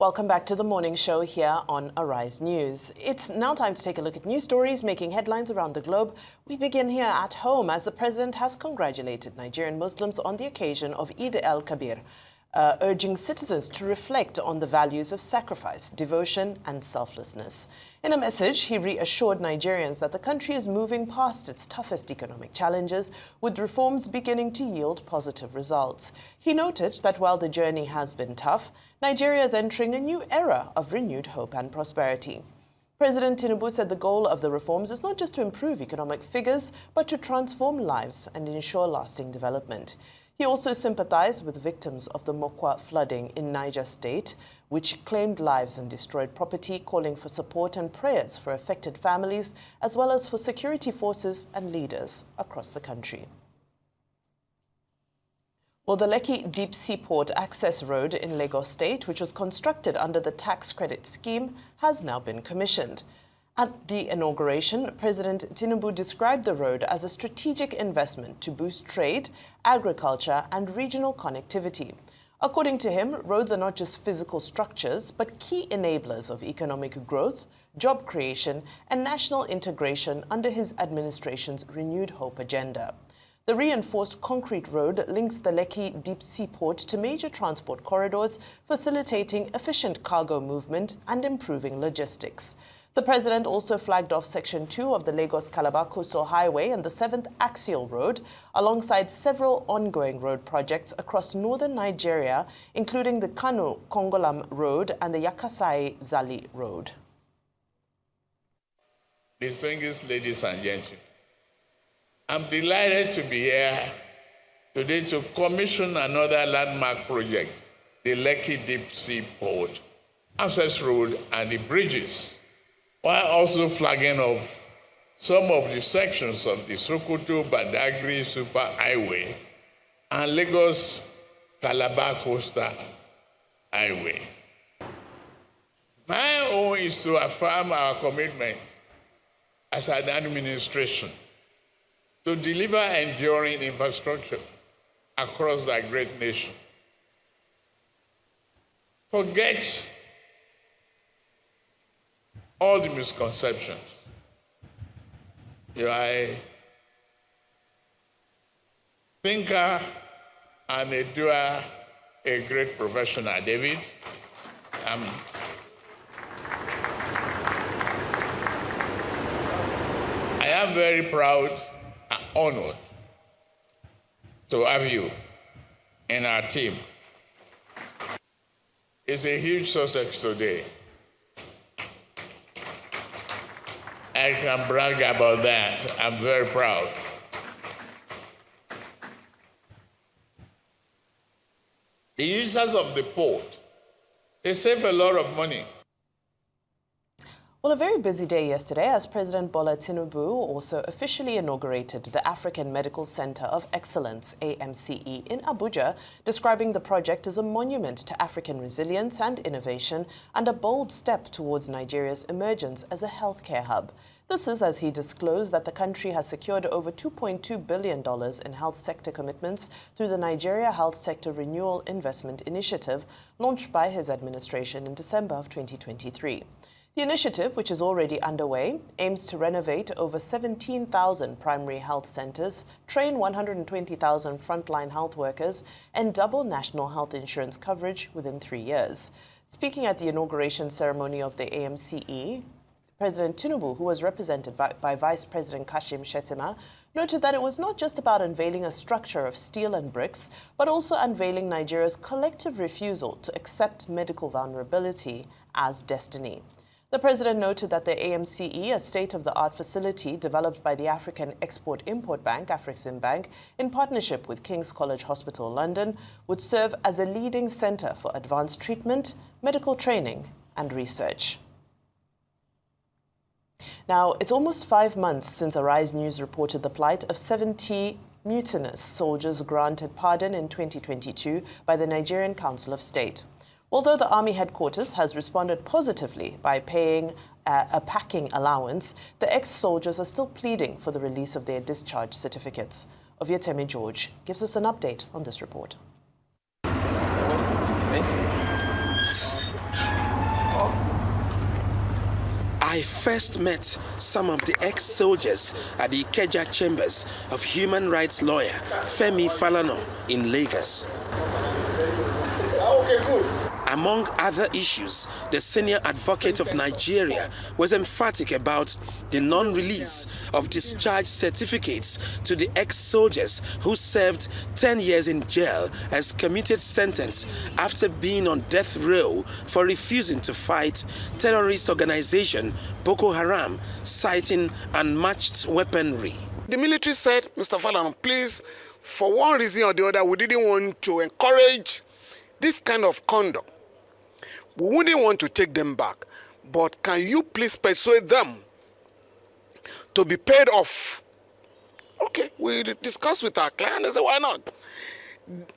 Welcome back to the morning show here on Arise News. It's now time to take a look at news stories making headlines around the globe. We begin here at home as the president has congratulated Nigerian Muslims on the occasion of Eid al-Kabir, urging citizens to reflect on the values of sacrifice, devotion and selflessness. In a message, he reassured Nigerians that the country is moving past its toughest economic challenges, with reforms beginning to yield positive results. He noted that while the journey has been tough, Nigeria is entering a new era of renewed hope and prosperity. President Tinubu said the goal of the reforms is not just to improve economic figures, but to transform lives and ensure lasting development. He also sympathized with victims of the Mokwa flooding in Niger State, which claimed lives and destroyed property, calling for support and prayers for affected families, as well as for security forces and leaders across the country. Well, the Lekki Deep Seaport access road in Lagos State, which was constructed under the tax credit scheme, has now been commissioned. At the inauguration, President Tinubu described the road as a strategic investment to boost trade, agriculture and regional connectivity. According to him, roads are not just physical structures, but key enablers of economic growth, job creation and national integration under his administration's renewed hope agenda. The reinforced concrete road links the Lekki Deep Seaport to major transport corridors, facilitating efficient cargo movement and improving logistics. The president also flagged off Section 2 of the Lagos-Calabar Coastal Highway and the 7th Axial Road, alongside several ongoing road projects across northern Nigeria, including the Kano-Kongolam Road and the Yakasai-Zali Road. Distinguished ladies and gentlemen, I'm delighted to be here today to commission another landmark project, the Lekki Deep Seaport, access road and the bridges, while also flagging off some of the sections of the Sokoto-Badagry Super Highway and Lagos-Calabar Coastal Highway. My own is to affirm our commitment as an administration to deliver enduring infrastructure across our great nation. Forget all the misconceptions. You are a thinker and a doer, a great professional, David. I am very proud and honored to have you in our team. It's a huge success today. I can brag about that. I'm very proud. The users of the port, they save a lot of money. Well, a very busy day yesterday as President Bola Tinubu also officially inaugurated the African Medical Center of Excellence, AMCE, in Abuja, describing the project as a monument to African resilience and innovation and a bold step towards Nigeria's emergence as a healthcare hub. This is as he disclosed that the country has secured over $2.2 billion in health sector commitments through the Nigeria Health Sector Renewal Investment Initiative, launched by his administration in December of 2023. The initiative, which is already underway, aims to renovate over 17,000 primary health centers, train 120,000 frontline health workers, and double national health insurance coverage within 3 years. Speaking at the inauguration ceremony of the AMCE, President Tinubu, who was represented by Vice President Kashim Shettima, noted that it was not just about unveiling a structure of steel and bricks, but also unveiling Nigeria's collective refusal to accept medical vulnerability as destiny. The president noted that the AMCE, a state-of-the-art facility developed by the African Export-Import Bank, Afreximbank, in partnership with King's College Hospital, London, would serve as a leading center for advanced treatment, medical training and research. Now, it's almost 5 months since Arise News reported the plight of 70 mutinous soldiers granted pardon in 2022 by the Nigerian Council of State. Although the Army headquarters has responded positively by paying a packing allowance, the ex-soldiers are still pleading for the release of their discharge certificates. Oviatemi George gives us an update on this report. I first met some of the ex-soldiers at the Ikeja chambers of human rights lawyer Femi Falana in Lagos. Okay, good. Among other issues, the senior advocate of Nigeria was emphatic about the non-release of discharge certificates to the ex-soldiers who served 10 years in jail as commuted sentence after being on death row for refusing to fight terrorist organization Boko Haram, citing unmatched weaponry. The military said, Mr. Falana, please, for one reason or the other, we didn't want to encourage this kind of conduct. We wouldn't want to take them back, but can you please persuade them to be paid off? Okay, we discussed with our client and said, why not?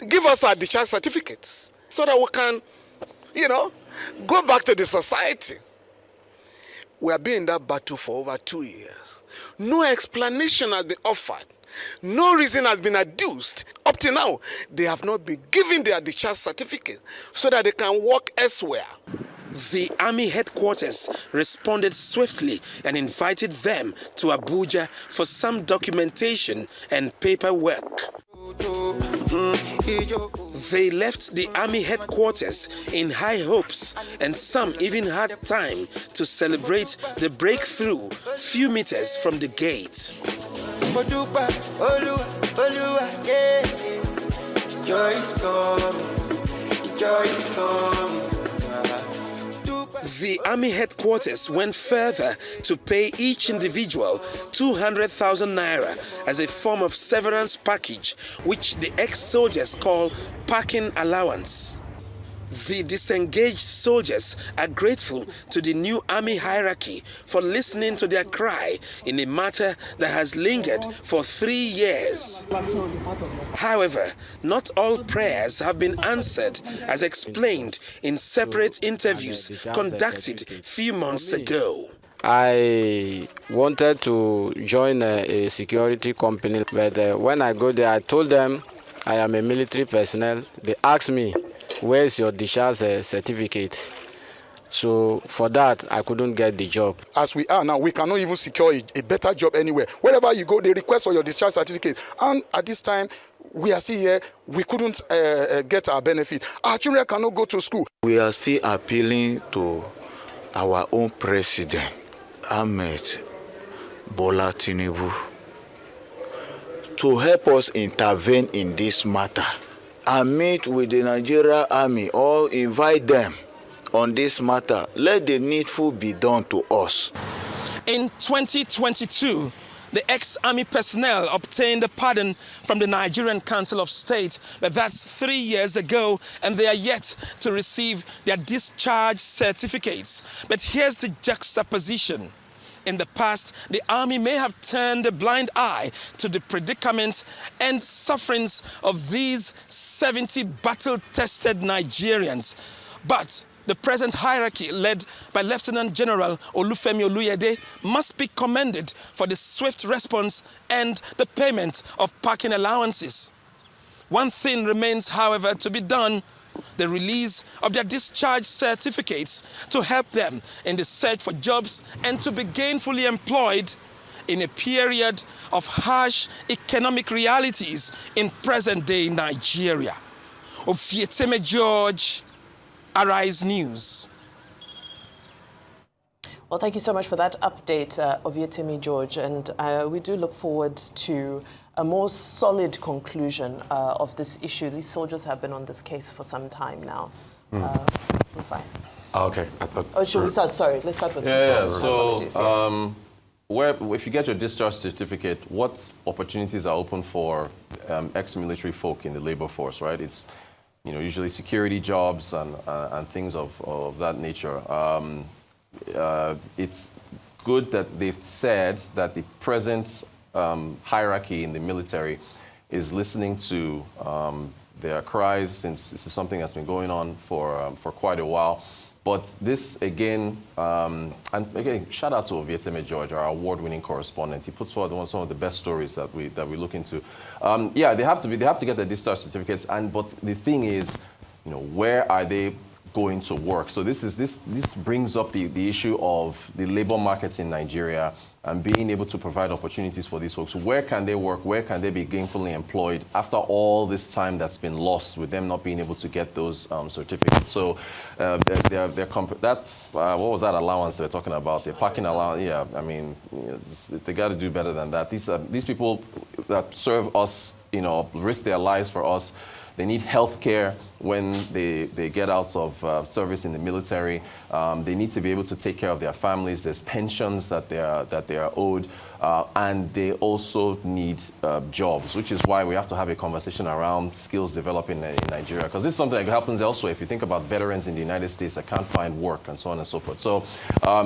Give us our discharge certificates so that we can, go back to the society. We have been in that battle for over 2 years. No explanation has been offered. No reason has been adduced. Up to now, they have not been given their discharge certificate so that they can work elsewhere. The Army headquarters responded swiftly and invited them to Abuja for some documentation and paperwork. They left the Army headquarters in high hopes, and some even had time to celebrate the breakthrough few meters from the gate. The Army headquarters went further to pay each individual 200,000 naira as a form of severance package, which the ex-soldiers call parking allowance. The disengaged soldiers are grateful to the new army hierarchy for listening to their cry in a matter that has lingered for 3 years. However, not all prayers have been answered, as explained in separate interviews conducted a few months ago. I wanted to join a security company, but when I go there, I told them I am a military personnel. They asked me, where is your discharge certificate? So for that, I couldn't get the job. As we are now, we cannot even secure a better job anywhere. Wherever you go, they request for your discharge certificate. And at this time, we are still here. We couldn't get our benefit. Our children cannot go to school. We are still appealing to our own president, Ahmed Bola Tinubu, to help us intervene in this matter and meet with the Nigerian army or invite them on this matter. Let the needful be done to us. In 2022, the ex-army personnel obtained a pardon from the Nigerian Council of State, but that's 3 years ago, and they are yet to receive their discharge certificates. But here's the juxtaposition. In the past, the army may have turned a blind eye to the predicament and sufferings of these 70 battle-tested Nigerians. But the present hierarchy, led by Lieutenant General Olufemi Oluyede, must be commended for the swift response and the payment of parking allowances. One thing remains, however, to be done: the release of their discharge certificates to help them in the search for jobs and to be gainfully employed in a period of harsh economic realities in present-day Nigeria. Ofieteme George, Arise News. Well, thank you so much for that update, Ofieteme George, and we do look forward to a more solid conclusion of this issue. These soldiers have been on this case for some time now. We're fine. Okay, I thought... Oh, should we start? Sorry, let's start with... So, if you get your discharge certificate, what opportunities are open for ex-military folk in the labor force, right? It's, usually security jobs and things of that nature. It's good that they've said that the present hierarchy in the military is listening to their cries, since this is something that's been going on for quite a while. But this again, and again, shout out to Ofieteme George, our award-winning correspondent. He puts forward some of the best stories that we look into. Yeah, they have to get their discharge certificates, but the thing is, where are they going to work. So this brings up the issue of the labor market in Nigeria and being able to provide opportunities for these folks. Where can they work? Where can they be gainfully employed after all this time that's been lost with them not being able to get those certificates? So that's, what was that allowance they're talking about? The parking allowance, yeah, I mean, they got to do better than that. These people that serve us, risk their lives for us. They need health care when they get out of service in the military. They need to be able to take care of their families. There's pensions that they are owed. And they also need jobs, which is why we have to have a conversation around skills developing in Nigeria. Because this is something that happens elsewhere. If you think about veterans in the United States that can't find work and so on and so forth. So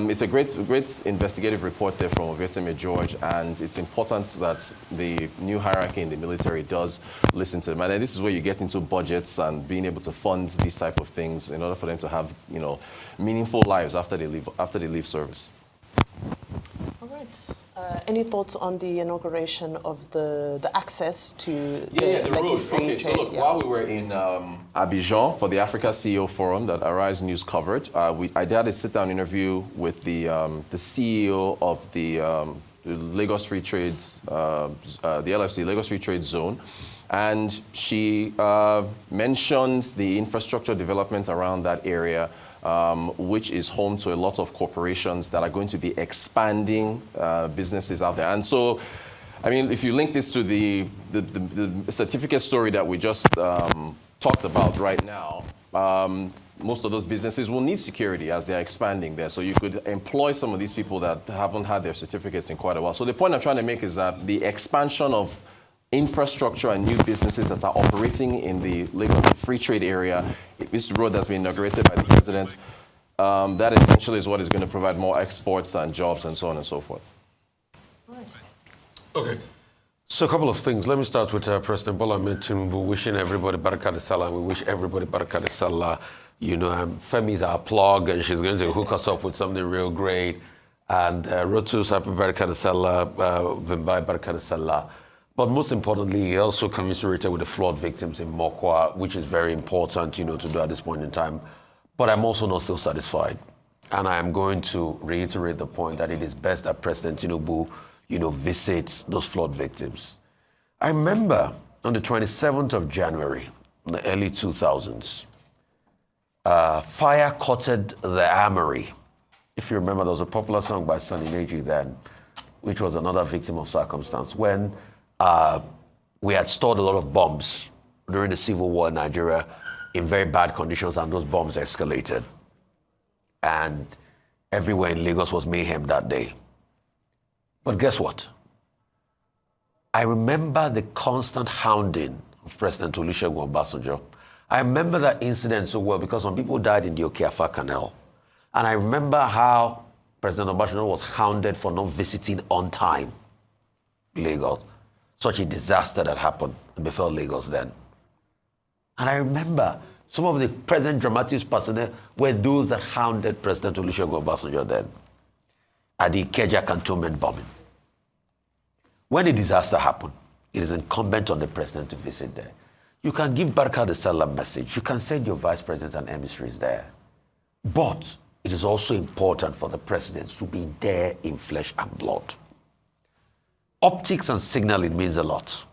it's a great investigative report there from Ovietime George, and it's important that the new hierarchy in the military does listen to them. And this is where you get into budgets and being able to fund these type of things in order for them to have, meaningful lives after they leave service. All right. Any thoughts on the inauguration of the access to the Lekki Free Okay, Trade? so look, while we were in Abidjan for the Africa CEO Forum that Arise News covered, I did a sit-down interview with the CEO of the Lagos Free Trade, the LFC, Lagos Free Trade Zone, and she mentioned the infrastructure development around that area, which is home to a lot of corporations that are going to be expanding businesses out there. And so, I mean, if you link this to the certificate story that we just talked about right now, most of those businesses will need security as they're expanding there. So you could employ some of these people that haven't had their certificates in quite a while. So the point I'm trying to make is that the expansion of infrastructure and new businesses that are operating in the Lagos Free Trade area, this road that's been inaugurated by the president, that essentially is what is going to provide more exports and jobs and so on and so forth. Okay. So a couple of things. Let me start with President Bola Ahmed Tinubu wishing everybody Barakat Salah. We wish everybody Barakat Salah. Femi is our plug, and she's going to hook us up with something real great. And Rotu's happy Barakat Salah, Vimbai Barakat Salah. But most importantly, he also commiserated with the flood victims in Mokwa, which is very important, to do at this point in time. But I'm also not still satisfied. And I am going to reiterate the point that it is best that President Tinubu, visits those flood victims. I remember on the 27th of January, in the early 2000s, fire cutted the armory. If you remember, there was a popular song by Sonny Neji then, which was another victim of circumstance, when we had stored a lot of bombs during the civil war in Nigeria in very bad conditions, and those bombs escalated. And everywhere in Lagos was mayhem that day. But guess what? I remember the constant hounding of President Olusegun Obasanjo. I remember that incident so well because some people died in the Okeafa Canal. And I remember how President Obasanjo was hounded for not visiting on time Lagos. Such a disaster that happened and befell Lagos then. And I remember some of the present dramatists personnel were those that hounded President Olusegun Obasanjo then at the Ikeja cantonment bombing. When a disaster happened, it is incumbent on the president to visit there. You can give Barka the Salam message. You can send your vice presidents and emissaries there. But it is also important for the presidents to be there in flesh and blood. Optics and signaling means a lot.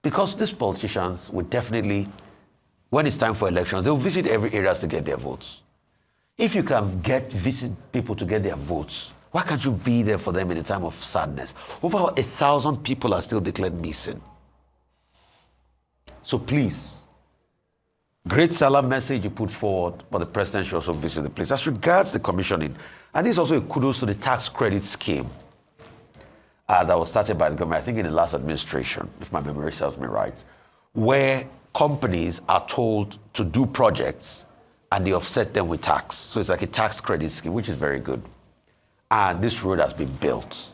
Because these politicians will definitely, when it's time for elections, they'll visit every area to get their votes. If you can visit people to get their votes, why can't you be there for them in a time of sadness? Over 1,000 people are still declared missing. So please, great Salah message you put forward, but the president should also visit the place. As regards the commissioning, and this is also a kudos to the tax credit scheme that was started by the government, I think in the last administration, if my memory serves me right, where companies are told to do projects and they offset them with tax. So it's like a tax credit scheme, which is very good. And this road has been built.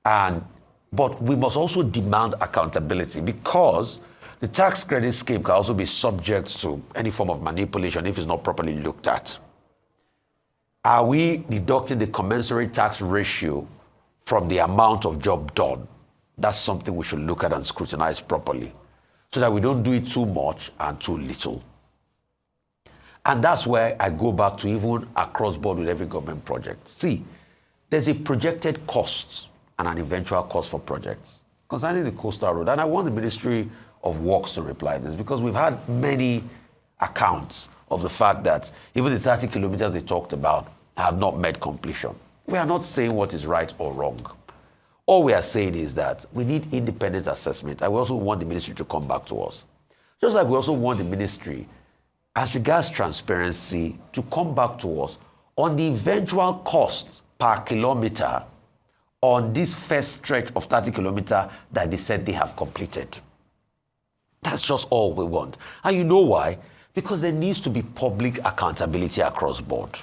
But we must also demand accountability, because the tax credit scheme can also be subject to any form of manipulation if it's not properly looked at. Are we deducting the commensurate tax ratio from the amount of job done? That's something we should look at and scrutinize properly, so that we don't do it too much and too little. And that's where I go back to even across board with every government project. See, there's a projected cost and an eventual cost for projects concerning the coastal road. And I want the Ministry of Works to reply to this, because we've had many accounts of the fact that even the 30 kilometers they talked about have not met completion. We are not saying what is right or wrong. All we are saying is that we need independent assessment. And we also want the ministry to come back to us. Just like we also want the ministry, as regards transparency, to come back to us on the eventual cost per kilometer on this first stretch of 30 kilometers that they said they have completed. That's just all we want. And you know why? Because there needs to be public accountability across board.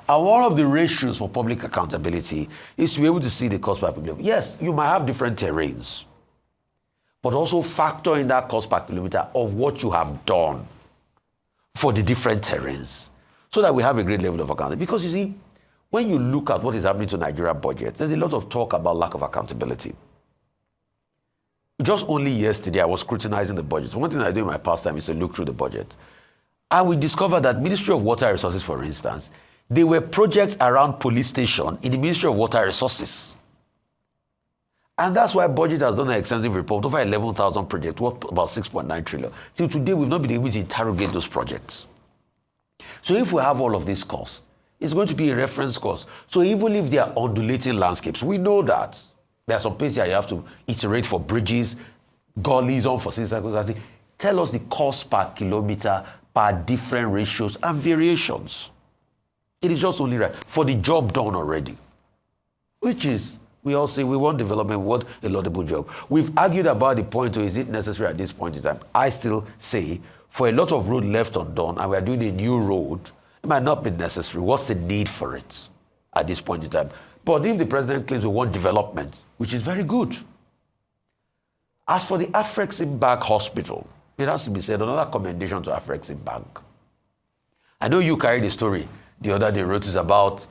And one of the ratios for public accountability is to be able to see the cost per kilometer. Yes, you might have different terrains, but also factor in that cost per kilometer of what you have done for the different terrains, so that we have a great level of accountability. Because you see, when you look at what is happening to Nigeria budget, there's a lot of talk about lack of accountability. Just only yesterday, I was scrutinizing the budget. One thing I do in my pastime is to look through the budget. And we discovered that Ministry of Water Resources, for instance, there were projects around police station in the Ministry of Water Resources. And that's why budget has done an extensive report, over 11,000 projects, worth about 6.9 trillion. Till today, we've not been able to interrogate those projects. So if we have all of these costs, it's going to be a reference cost. So even if they are undulating landscapes, we know that there are some places where you have to iterate for bridges, gullies, unforeseen circumstances. Tell us the cost per kilometer, per different ratios and variations. It is just only right for the job done already, which is, we all say we want development, we want a laudable job. We've argued about the point, or is it necessary at this point in time? I still say, for a lot of road left undone, and we are doing a new road, it might not be necessary. What's the need for it at this point in time? But if the president claims we want development, which is very good. As for the Afrexim Bank Hospital, it has to be said, another commendation to Afrexim Bank. I know you carried the story the other day, wrote is about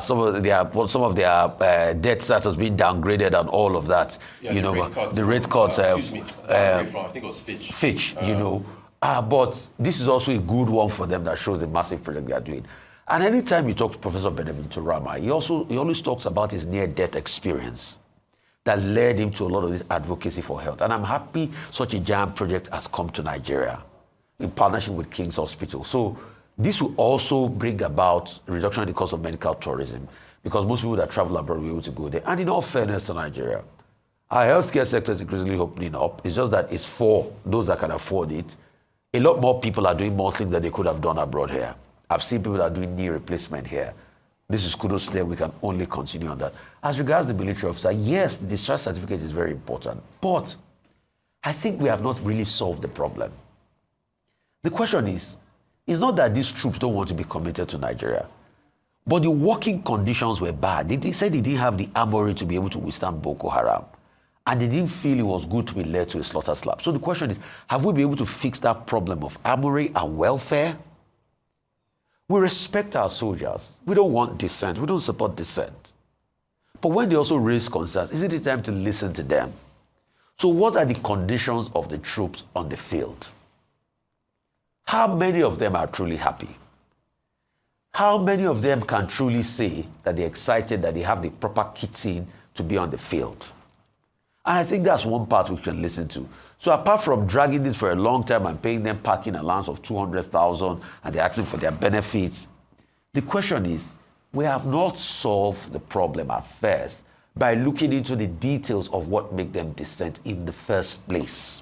some of their debt status being downgraded and all of that. Yeah, you know, the rate cuts. Excuse me, I think it was Fitch. Fitch, you know. But this is also a good one for them that shows the massive project they are doing. And anytime you talk to Professor Benevento Rama, he always talks about his near-death experience that led him to a lot of this advocacy for health. And I'm happy such a giant project has come to Nigeria in partnership with King's Hospital. So this will also bring about a reduction in the cost of medical tourism, because most people that travel abroad will be able to go there. And in all fairness to Nigeria, our healthcare sector is increasingly opening up. It's just that it's for those that can afford it. A lot more people are doing more things than they could have done abroad here. I've seen people that are doing knee replacement here. This is kudos to them. We can only continue on that. As regards the military officer, yes, the discharge certificate is very important, but I think we have not really solved the problem. The question is, it's not that these troops don't want to be committed to Nigeria, but the working conditions were bad. They said they didn't have the armory to be able to withstand Boko Haram, and they didn't feel it was good to be led to a slaughter slab. So the question is, have we been able to fix that problem of armory and welfare? We respect our soldiers. We don't want dissent. We don't support dissent. But when they also raise concerns, is it the time to listen to them? So what are the conditions of the troops on the field? How many of them are truly happy? How many of them can truly say that they're excited, that they have the proper kitting to be on the field? And I think that's one part we can listen to. So apart from dragging this for a long time and paying them parking allowance of 200,000 and they're asking for their benefits, the question is, we have not solved the problem at first by looking into the details of what make them dissent in the first place.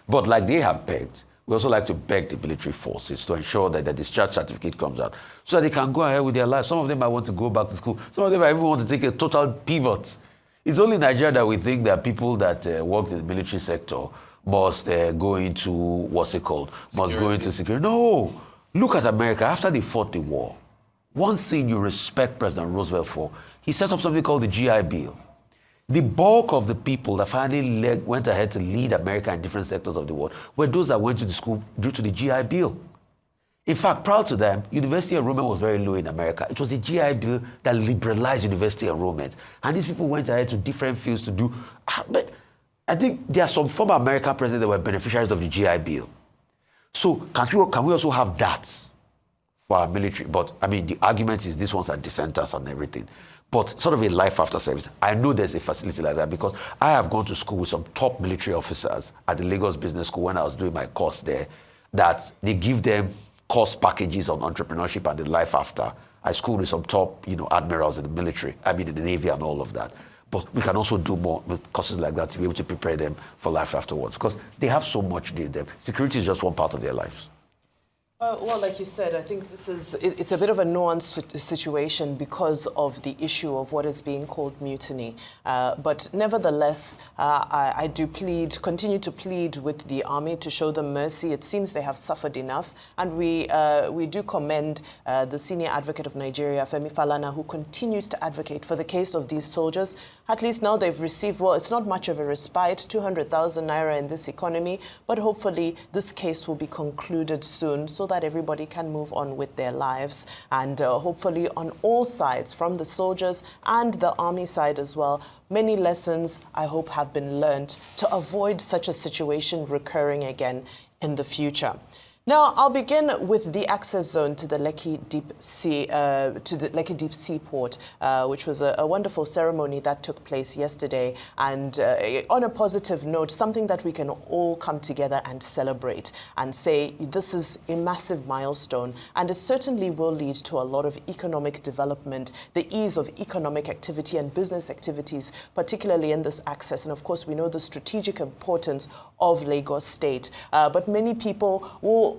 But like they have begged, we also like to beg the military forces to ensure that the discharge certificate comes out so that they can go ahead with their lives. Some of them might want to go back to school. Some of them might even want to take a total pivot. It's only in Nigeria that we think that people that work in the military sector must go into, must go into security. No. Look at America. After they fought the war, one thing you respect President Roosevelt for, he set up something called the GI Bill. The bulk of the people that finally went ahead to lead America in different sectors of the world were those that went to the school due to the GI Bill. In fact, prior to them, university enrollment was very low in America. It was the GI Bill that liberalized university enrollment. And these people went ahead to different fields to do. But I think there are some former American presidents that were beneficiaries of the GI Bill. So can we also have that for our military? But I mean, the argument is these ones are dissenters and everything. But sort of a life after service. I know there's a facility like that because I have gone to school with some top military officers at the Lagos Business School when I was doing my course there, that they give them course packages on entrepreneurship and the life after. I schooled with some top, admirals in the military, in the Navy and all of that. But we can also do more with courses like that to be able to prepare them for life afterwards because they have so much to do with them. Security is just one part of their lives. Well, like you said, I think it's a bit of a nuanced situation because of the issue of what is being called mutiny. But nevertheless, I do continue to plead with the army to show them mercy. It seems they have suffered enough. And we do commend the senior advocate of Nigeria, Femi Falana, who continues to advocate for the case of these soldiers. At least now they've received, well, it's not much of a respite, 200,000 naira in this economy, but hopefully this case will be concluded soon so that everybody can move on with their lives. And hopefully on all sides, from the soldiers and the army side as well, many lessons, I hope, have been learned to avoid such a situation recurring again in the future. Now, I'll begin with the access zone to the Lekki Deep Seaport, which was a wonderful ceremony that took place yesterday. And on a positive note, something that we can all come together and celebrate and say this is a massive milestone. And it certainly will lead to a lot of economic development, the ease of economic activity and business activities, particularly in this access. And of course, we know the strategic importance of Lagos State. But many people will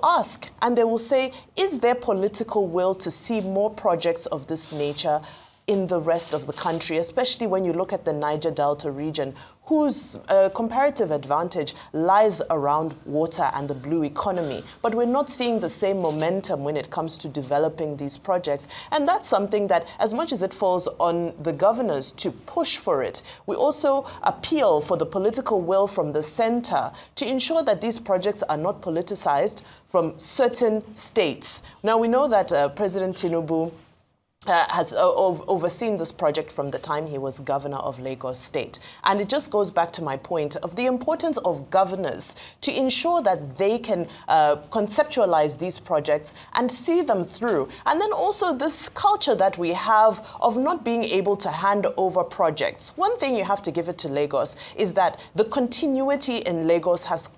ask and they will say, is there political will to see more projects of this nature in the rest of the country, especially when you look at the Niger Delta region, whose comparative advantage lies around water and the blue economy. But we're not seeing the same momentum when it comes to developing these projects. And that's something that, as much as it falls on the governors to push for it, we also appeal for the political will from the center to ensure that these projects are not politicized from certain states. Now, we know that President Tinubu has overseen this project from the time he was governor of Lagos State. And it just goes back to my point of the importance of governors to ensure that they can conceptualize these projects and see them through. And then also this culture that we have of not being able to hand over projects. One thing you have to give it to Lagos is that the continuity in Lagos has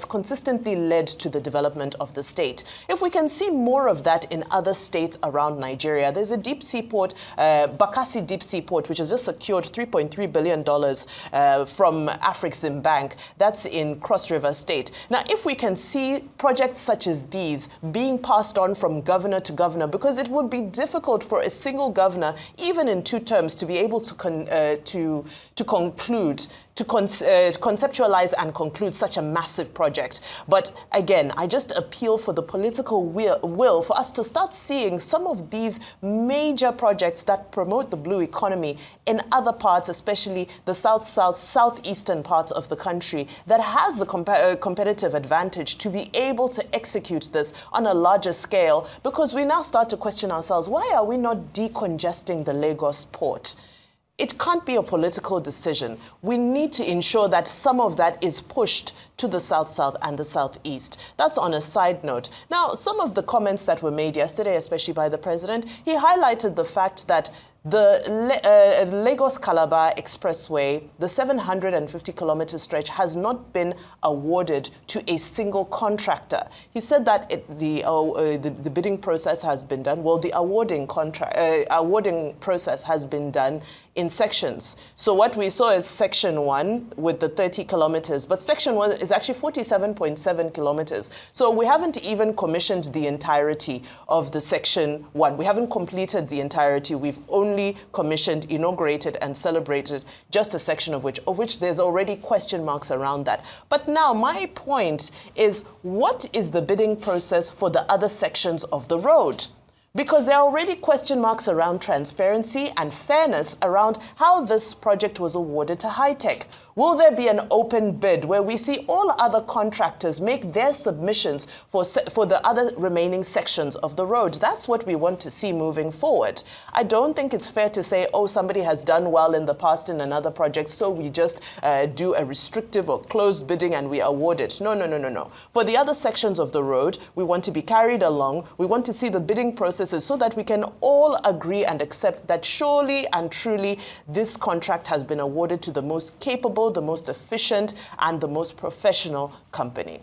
consistently led to the development of the state. If we can see more of that in other states around Nigeria, there's a deep seaport, Bakassi Deep Seaport, which has just secured $3.3 billion from Afrexim Bank. That's in Cross River State. Now, if we can see projects such as these being passed on from governor to governor, because it would be difficult for a single governor, even in 2 terms, to be able to conceptualize and conclude such a massive project. But again, I just appeal for the political will for us to start seeing some of these major projects that promote the blue economy in other parts, especially the southeastern parts of the country, that has the competitive advantage to be able to execute this on a larger scale, because we now start to question ourselves, why are we not decongesting the Lagos port? It can't be a political decision. We need to ensure that some of that is pushed to the south and the southeast. That's on a side note. Now, some of the comments that were made yesterday, especially by the president, he highlighted the fact that the Lagos-Calabar Expressway, the 750-kilometer stretch, has not been awarded to a single contractor. He said that the bidding process has been done. Well, the awarding process has been done in sections. So what we saw is section 1 with the 30 kilometers, but section 1 is actually 47.7 kilometers. So we haven't even commissioned the entirety of the section 1. We haven't completed the entirety. We've only commissioned, inaugurated, and celebrated just a section of which there's already question marks around that. But now my point is, what is the bidding process for the other sections of the road? Because there are already question marks around transparency and fairness around how this project was awarded to High-Tech. Will there be an open bid where we see all other contractors make their submissions for the other remaining sections of the road? That's what we want to see moving forward. I don't think it's fair to say, oh, somebody has done well in the past in another project, so we just do a restrictive or closed bidding and we award it. No, no, no, no, no. For the other sections of the road, we want to be carried along. We want to see the bidding processes so that we can all agree and accept that surely and truly this contract has been awarded to the most capable, the most efficient, and the most professional company.